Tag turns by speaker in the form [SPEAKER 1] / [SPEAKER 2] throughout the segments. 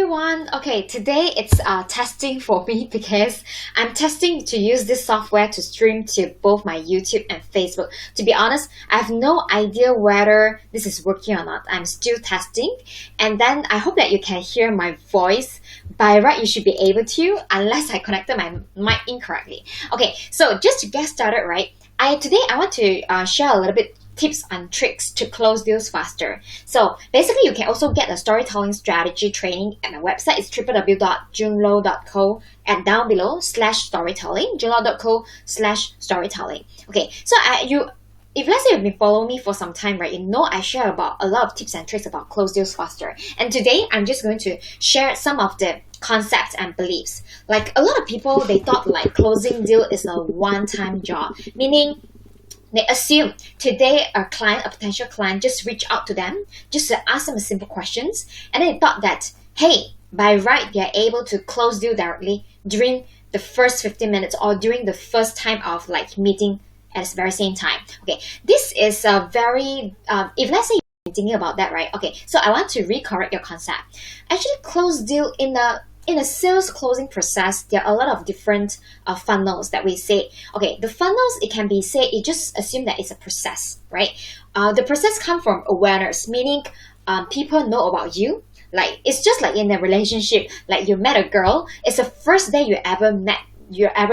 [SPEAKER 1] everyone. Okay, today it's testing for me because I'm testing to use this software to stream to both my YouTube and Facebook. To be honest, I have no idea whether this is working or not. I'm still testing, and then I hope that you can hear my voice. By right, you should be able to, unless I connected my mic incorrectly. Okay, so just to get started, right? Today I want to share a little bit tips and tricks to close deals faster. So basically, you can also get a storytelling strategy training at my website. It's www.junelow.co and down below /storytelling, junelow.co/storytelling. Okay, so if let's say you've been following me for some time, right, you know I share about a lot of tips and tricks about close deals faster. And today I'm just going to share some of the concepts and beliefs. Like a lot of people, they thought like closing deal is a one-time job, meaning they assume today a potential client just reach out to them just to ask them simple questions, and they thought that, hey, by right, they're able to close deal directly during the first 15 minutes or during the first time of like meeting at the very same time. Okay, this is a very, if let's say you're thinking about that, right? Okay, so I want to recorrect your concept. Actually, close deal in a sales closing process, there are a lot of different funnels that we say. Okay, the funnels, it can be say, you just assume that it's a process, right? The process comes from awareness, meaning people know about you. Like, it's just like in a relationship, like you met a girl, it's the first day you're ever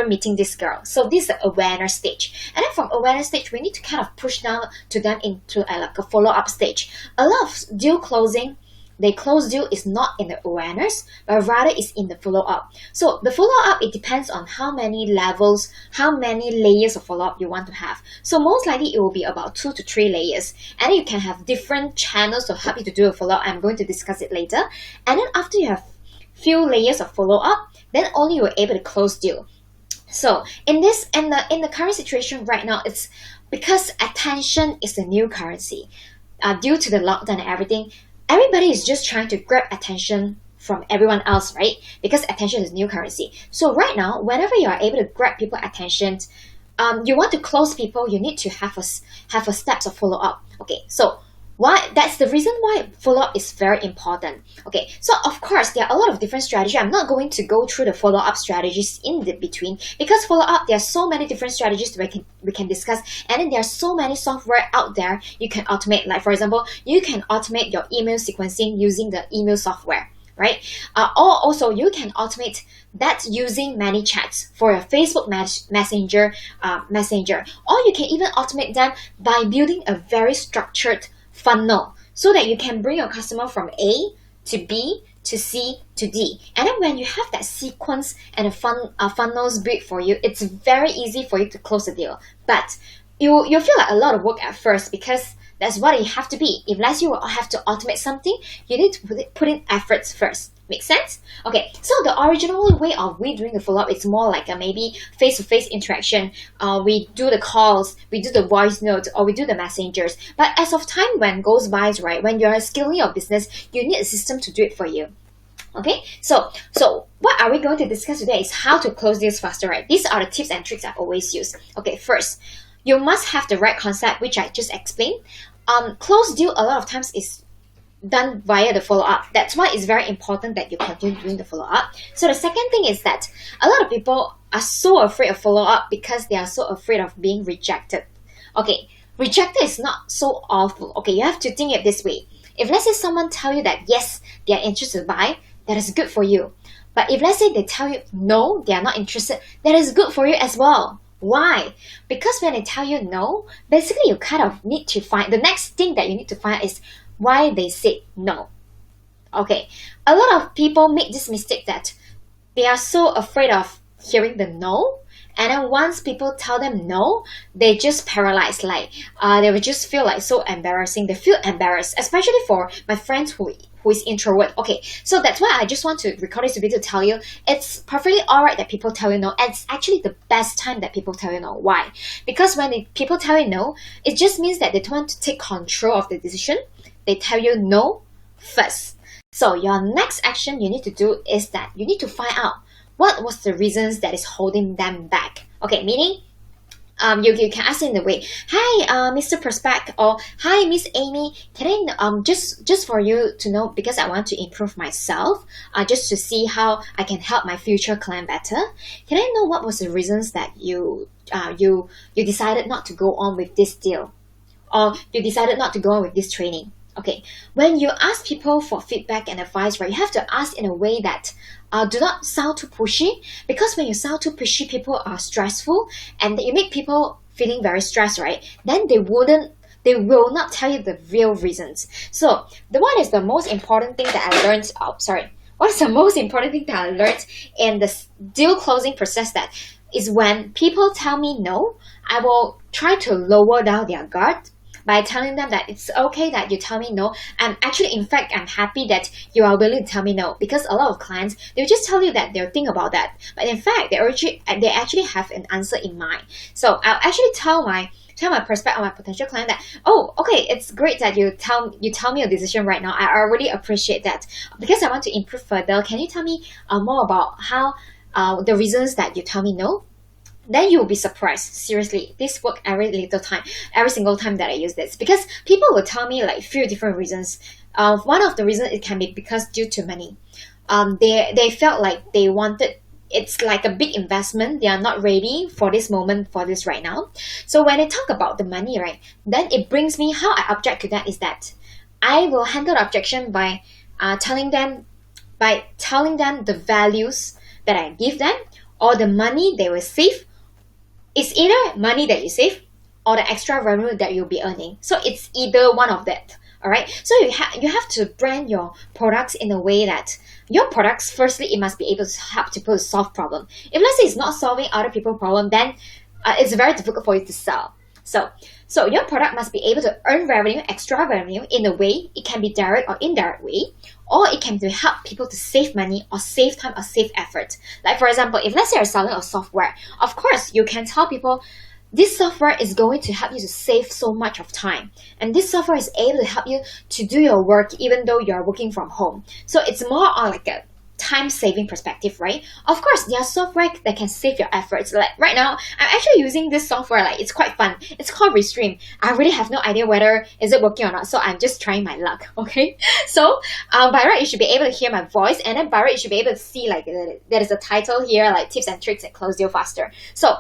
[SPEAKER 1] meeting this girl. So this is the awareness stage. And then from awareness stage, we need to kind of push down to them into like a follow-up stage. A lot of deal closing, the close deal is not in the awareness, but rather is in the follow-up. So the follow-up, it depends on how many levels, how many layers of follow-up you want to have. So most likely it will be about 2 to 3 layers. And then you can have different channels to help you to do a follow-up. I'm going to discuss it later. And then after you have few layers of follow-up, then only you're able to close deal. So in the current situation right now, it's because attention is the new currency. Due to the lockdown and everything, everybody is just trying to grab attention from everyone else, right? Because attention is new currency. So right now, whenever you are able to grab people's attention, you want to close people, you need to have a steps of follow-up. Okay, so that's the reason why follow-up is very important. Okay, so of course there are a lot of different strategies. I'm not going to go through the follow-up strategies in the between, because follow-up, there are so many different strategies that we can discuss, and then there are so many software out there you can automate. Like for example, you can automate your email sequencing using the email software, right? Or also you can automate that using ManyChats for your Facebook Messenger, or you can even automate them by building a very structured funnel so that you can bring your customer from A to B to C to D. And then when you have that sequence and a funnels built for you, it's very easy for you to close the deal. But you feel like a lot of work at first, because that's what it have to be. If unless you have to automate something, you need to put in efforts first. Make sense? Okay, so the original way of we doing the follow-up is more like a maybe face-to-face interaction. We do the calls, we do the voice notes, or we do the messengers. But as of time when goes by, right, when you're scaling your business, you need a system to do it for you. Okay, so what are we going to discuss today is how to close deals faster, right? These are the tips and tricks I always use. Okay, first, you must have the right concept, which I just explained. Close deal a lot of times is done via the follow-up. That's why it's very important that you continue doing the follow-up. So the second thing is that a lot of people are so afraid of follow-up because they are so afraid of being rejected. Okay, rejected is not so awful. Okay, you have to think it this way. If let's say someone tell you that yes, they are interested to buy, that is good for you. But if let's say they tell you no, they are not interested, that is good for you as well. Why? Because when they tell you no, basically you kind of need to find, the next thing that you need to find is why they said no. Okay, a lot of people make this mistake that they are so afraid of hearing the no, and then once people tell them no, they just paralyzed. Like they will just feel like so embarrassing. They feel embarrassed, especially for my friends who is introvert. Okay, so that's why I just want to record this video to tell you it's perfectly alright that people tell you no, and it's actually the best time that people tell you no. Why? Because when people tell you no, it just means that they don't want to take control of the decision. They tell you no first. So your next action you need to do is that you need to find out what was the reasons that is holding them back. Okay, meaning you can ask in the way, hi, Mr. Prospect, or hi, Miss Amy. Can I just for you to know, because I want to improve myself, just to see how I can help my future client better. Can I know what was the reasons that you decided not to go on with this deal, or you decided not to go on with this training? Okay, when you ask people for feedback and advice, right, you have to ask in a way that do not sound too pushy, because when you sound too pushy, people are stressful, and you make people feeling very stressed, right? Then they will not tell you the real reasons. So what is the most important thing that I learned? What is the most important thing that I learned in the deal closing process? That is when people tell me no, I will try to lower down their guard by telling them that it's okay that you tell me no. And actually, in fact, I'm happy that you are willing to tell me no, because a lot of clients, they'll just tell you that they'll think about that. But in fact, they actually have an answer in mind. So I'll actually tell my prospect or my potential client that, oh, okay, it's great that you tell me your decision right now. I really appreciate that. Because I want to improve further, can you tell me more about how the reasons that you tell me no? Then you'll be surprised. Seriously, this works every single time that I use this, because people will tell me like few different reasons. One of the reasons, it can be because due to money. They felt like they wanted, it's like a big investment. They are not ready for this moment, for this right now. So when they talk about the money, right, then it brings me, how I object to that is that I will handle the objection by telling them the values that I give them, or the money they will save. It's either money that you save or the extra revenue that you'll be earning. So it's either one of that. All right. So you have to brand your products in a way that your products, firstly, it must be able to help people solve problem. If let's say it's not solving other people's problem, then it's very difficult for you to sell. So your product must be able to earn revenue, extra revenue, in a way. It can be direct or indirect way, or it can be help people to save money or save time or save effort. Like for example, if let's say you're selling a software, of course you can tell people this software is going to help you to save so much of time, and this software is able to help you to do your work even though you're working from home. So it's more on like a time-saving perspective, right? Of course, there are software that can save your efforts. Like right now, I'm actually using this software. Like it's quite fun. It's called Restream. I really have no idea whether is it working or not, so I'm just trying my luck. Okay, so by right, you should be able to hear my voice, and then by right, you should be able to see like there is a title here, like tips and tricks that close deal faster. So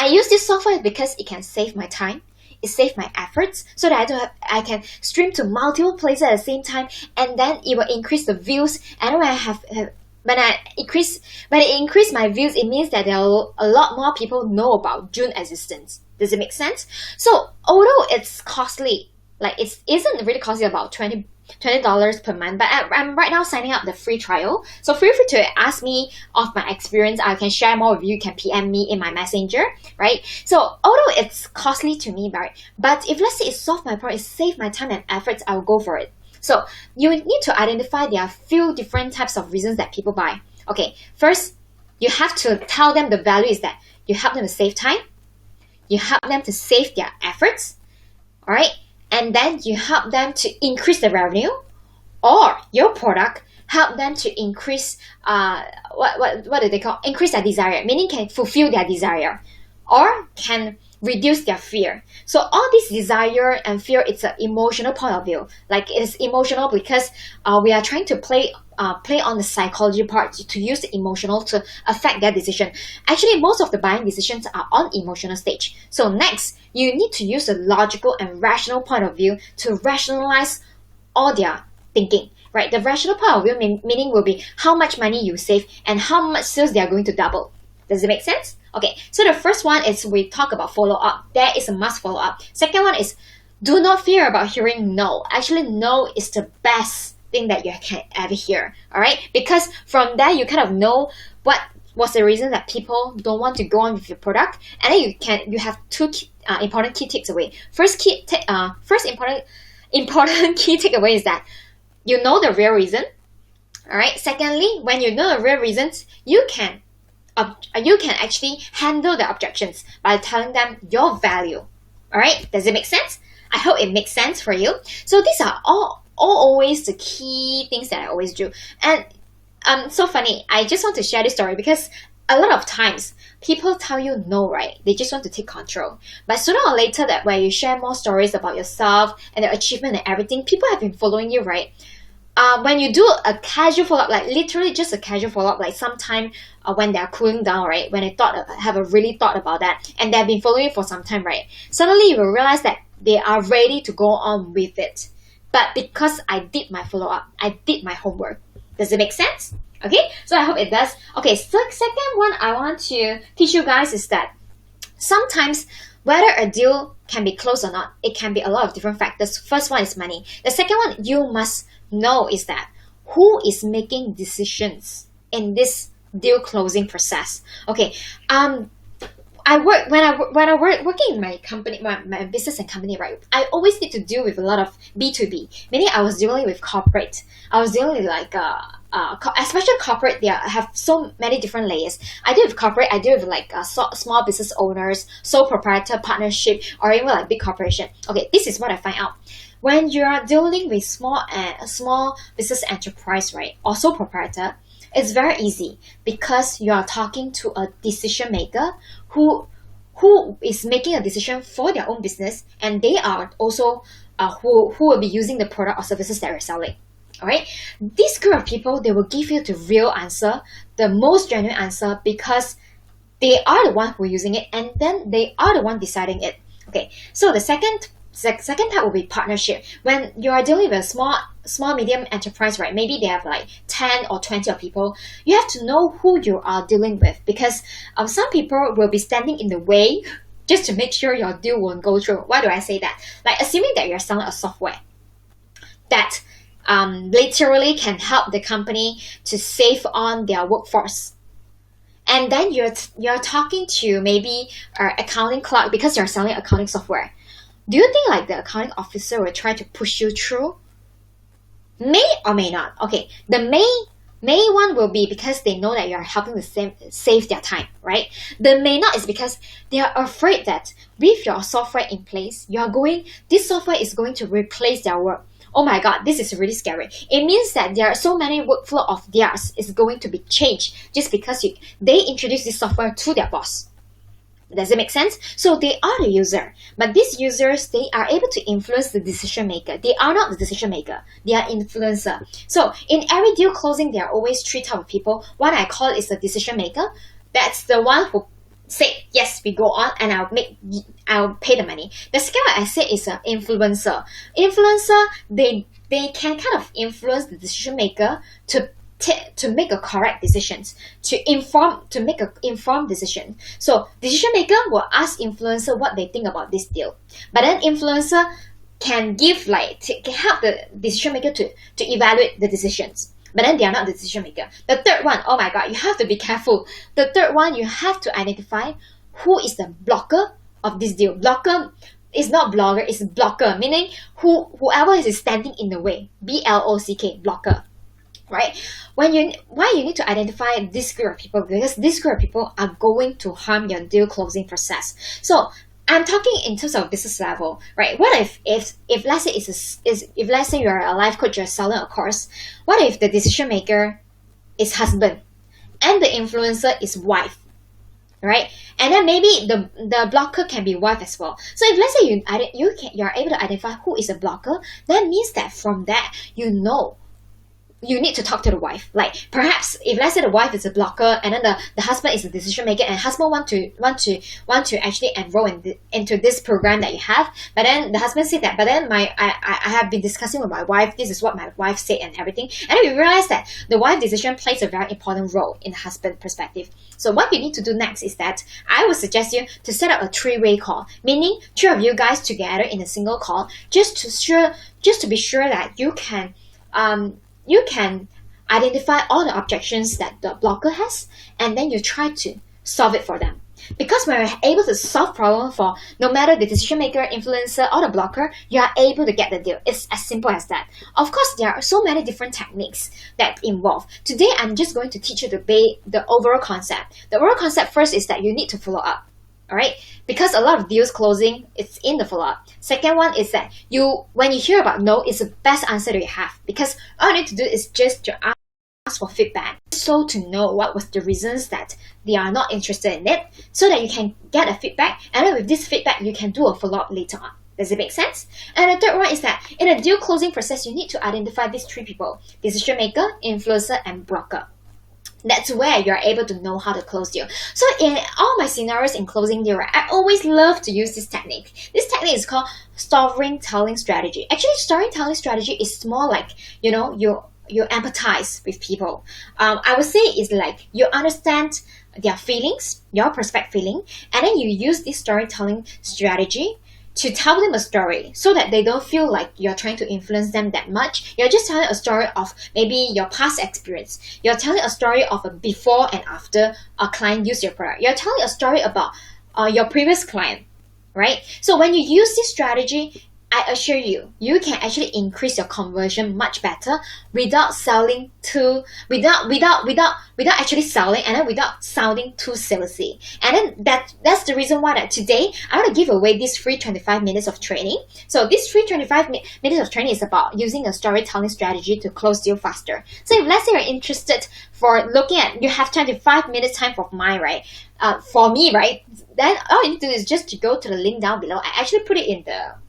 [SPEAKER 1] I use this software because it can save my time. It saves my efforts, so that I can stream to multiple places at the same time, and then it will increase the views. And when it increase my views, it means that there are a lot more people know about June existence. Does it make sense? So although it's costly, like it isn't really costly, about $20 per month, but I'm right now signing up the free trial. So feel free to ask me of my experience. I can share more with you. You can PM me in my messenger, right? So although it's costly to me, right, but if let's say it solves my problem, it saves my time and efforts, I will go for it. So you need to identify there are few different types of reasons that people buy. Okay, first, you have to tell them the value is that you help them to save time, you help them to save their efforts, all right? And then you help them to increase the revenue, or your product help them to increase what do they call, increase their desire, meaning can fulfill their desire, or can reduce their fear. So all this desire and fear, it's an emotional point of view. Like it's emotional because we are trying to play on the psychology part to use the emotional to affect their decision. Actually, most of the buying decisions are on emotional stage. So next, you need to use a logical and rational point of view to rationalize all their thinking. Right? The rational point of view meaning will be how much money you save and how much sales they are going to double. Does it make sense? Okay, so the first one is we talk about follow-up. There is a must follow-up. Second one is do not fear about hearing no. Actually, no is the best thing that you can ever hear. All right, because from there you kind of know what was the reason that people don't want to go on with your product, and then you have two important key takeaway. First important key takeaway is that you know the real reason. All right. Secondly, when you know the real reasons, you can actually handle the objections by telling them your value. All right, does it make sense? I hope it makes sense for you. So these are all always the key things that I always do. And so funny, I just want to share this story because a lot of times people tell you no, right? They just want to take control. But sooner or later, that when you share more stories about yourself and your achievement and everything, people have been following you, right? When you do a casual follow-up, like literally just a casual follow-up, like sometime when they're cooling down, right? When they have a really thought about that, and they've been following you for some time, right? Suddenly you will realize that they are ready to go on with it. But because I did my follow-up, I did my homework. Does it make sense? Okay, so I hope it does. Okay, so second one I want to teach you guys is that sometimes whether a deal can be closed or not, it can be a lot of different factors. First one is money. The second one you must know is that who is making decisions in this deal closing process. Okay, I work when I work working in my company, my business and company, right? I always need to deal with a lot of B2B. Meaning I was dealing with corporate. I was dealing with like especially corporate. They have so many different layers. I deal with corporate. I deal with like small business owners, sole proprietor, partnership, or even like big corporation. Okay, this is what I find out. When you are dealing with small business enterprise, right, or sole proprietor, it's very easy because you are talking to a decision maker who is making a decision for their own business, and they are also who will be using the product or services that you're selling. All right, this group of people, they will give you the real answer, the most genuine answer, because they are the one who are using it, and then they are the one deciding it. Okay, so the second type will be partnership. When you are dealing with a small medium enterprise, right, maybe they have like 10 or 20 of people, you have to know who you are dealing with, because some people will be standing in the way just to make sure your deal won't go through. Why do I say that? Like, assuming that you're selling a software that literally can help the company to save on their workforce, and then you're talking to maybe an accounting clerk because you're selling accounting software. Do you think like the accounting officer will try to push you through? May or may not. Okay, the may one will be because they know that you're helping to save their time, right? The may not is because they are afraid that with your software in place, this software is going to replace their work. Oh my God, this is really scary. It means that there are so many workflow of theirs is going to be changed just because they introduce this software to their boss. Does it make sense? So they are the user, but these users, they are able to influence the decision maker. They are not the decision maker, they are influencer. So in every deal closing, there are always three types of people. One I call is the decision maker. That's the one who say, yes, we go on and I'll pay the money. The second one I say is an influencer. Influencer, they can kind of influence the decision maker to make a correct decisions, to make an informed decision. So decision maker will ask influencer what they think about this deal, but then influencer can can help the decision maker to evaluate the decisions, but then they are not the decision maker. The third one, oh my God, you have to be careful. The third one, you have to identify who is the blocker of this deal. Blocker is not blogger, it's blocker, meaning whoever is standing in the way. BLOCK, blocker. Right? Why you need to identify this group of people, because this group of people are going to harm your deal closing process. So I'm talking in terms of business level, right? What if let's say if let's say you're a life coach, you're selling a course, what if the decision maker is husband and the influencer is wife? Right? And then maybe the blocker can be wife as well. So if let's say you're able to identify who is a blocker, that means that from that you need to talk to the wife. Like perhaps if let's say the wife is a blocker and then the husband is a decision maker, and husband want to actually enroll into this program that you have, but then the husband said that, but then I have been discussing with my wife, this is what my wife said and everything, and then we realize that the wife decision plays a very important role in the husband perspective. So what you need to do next is that I would suggest you to set up a three-way call, meaning three of you guys together in a single call, just to be sure that you can identify all the objections that the blocker has, and then you try to solve it for them. Because when you're able to solve problem for no matter the decision maker, influencer, or the blocker, you are able to get the deal. It's as simple as that. Of course, there are so many different techniques that involve. Today, I'm just going to teach you the overall concept. The overall concept first is that you need to follow up. Alright, because a lot of deals closing, it's in the follow-up. Second one is that when you hear about no, it's the best answer that you have, because all you need to do is just to ask ask for feedback, so to know what was the reasons that they are not interested in it, so that you can get a feedback, and then with this feedback you can do a follow-up later on. Does it make sense? And the third one is that in a deal closing process, you need to identify these three people: decision maker, influencer, and broker. That's where you're able to know how to close deal. So in all my scenarios in closing deal, right, I always love to use this technique. This technique is called storytelling strategy. Actually, storytelling strategy is more like, you empathize with people. I would say it's like you understand their feelings, your perspective feeling, and then you use this storytelling strategy to tell them a story so that they don't feel like you're trying to influence them that much. You're just telling a story of maybe your past experience. You're telling a story of a before and after a client used your product. You're telling a story about your previous client, right? So when you use this strategy, I assure you, you can actually increase your conversion much better without actually selling, and then without sounding too salesy. And then that's the reason why that today I want to give away this free 25 minutes of training. So this free 25 minutes of training is about using a storytelling strategy to close deal faster. So if let's say you're interested for looking at, you have 25 minutes time for mine, right? For me, right? Then all you need to do is just to go to the link down below. I actually put it in the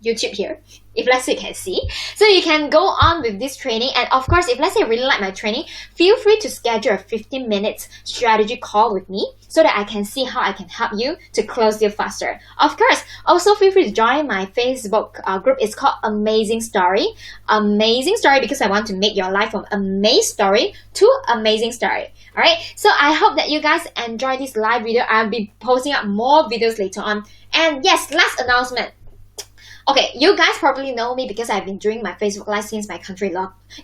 [SPEAKER 1] YouTube here, if let's say you can see. So you can go on with this training, and of course, if let's say you really like my training, feel free to schedule a 15 minutes strategy call with me so that I can see how I can help you to close deal faster. Of course, also feel free to join my Facebook group. It's called AMazingStory. AMazingStory, because I want to make your life from Amaze Story to Amazing Story. Alright, so I hope that you guys enjoy this live video. I'll be posting up more videos later on. And yes, last announcement. Okay, you guys probably know me because I've been doing my Facebook Live since my country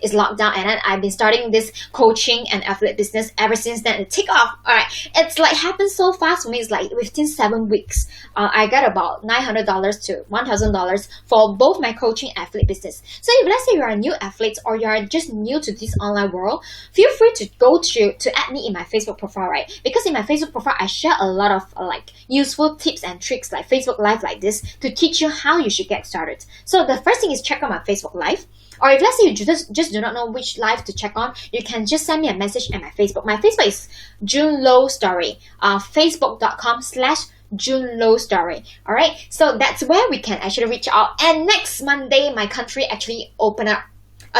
[SPEAKER 1] is locked down, and then I've been starting this coaching and affiliate business ever since then. It took off. Alright, it's like happened so fast for me. It's like within 7 weeks, I got about $900 to $1,000 for both my coaching and affiliate business. So if let's say you're a new athlete or you're just new to this online world, feel free to go to add me in my Facebook profile, right? Because in my Facebook profile, I share a lot of like useful tips and tricks like Facebook Live like this to teach you how you should get started. So the first thing is check out my Facebook Live. Or if let's say you just do not know which live to check on, you can just send me a message at my Facebook. My Facebook is JuneLow Story. Facebook.com/JuneLow Story. Alright, so that's where we can actually reach out. And next Monday, my country actually open up.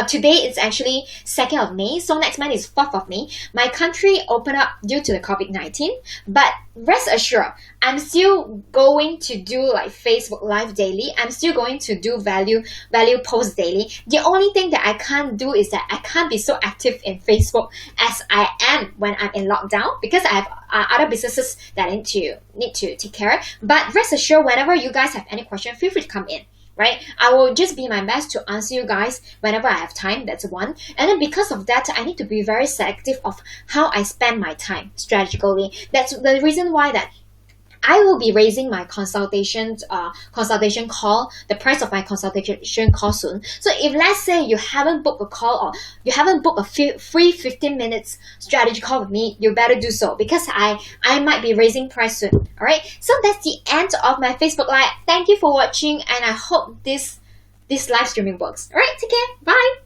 [SPEAKER 1] Today is actually 2nd of May, so next month is 4th of May. My country opened up due to the COVID-19, but rest assured, I'm still going to do like Facebook Live daily. I'm still going to do value posts daily. The only thing that I can't do is that I can't be so active in Facebook as I am when I'm in lockdown, because I have other businesses that I need to take care of. But rest assured, whenever you guys have any question, feel free to come in. Right? I will just be my best to answer you guys whenever I have time. That's one. And then because of that, I need to be very selective of how I spend my time strategically. That's the reason why that I will be raising my consultation call, the price of my consultation call soon. So if let's say you haven't booked a call or you haven't booked a free 15 minutes strategy call with me, you better do so, because I might be raising price soon. Alright, so that's the end of my Facebook Live. Thank you for watching, and I hope this live streaming works. Alright, take care. Bye.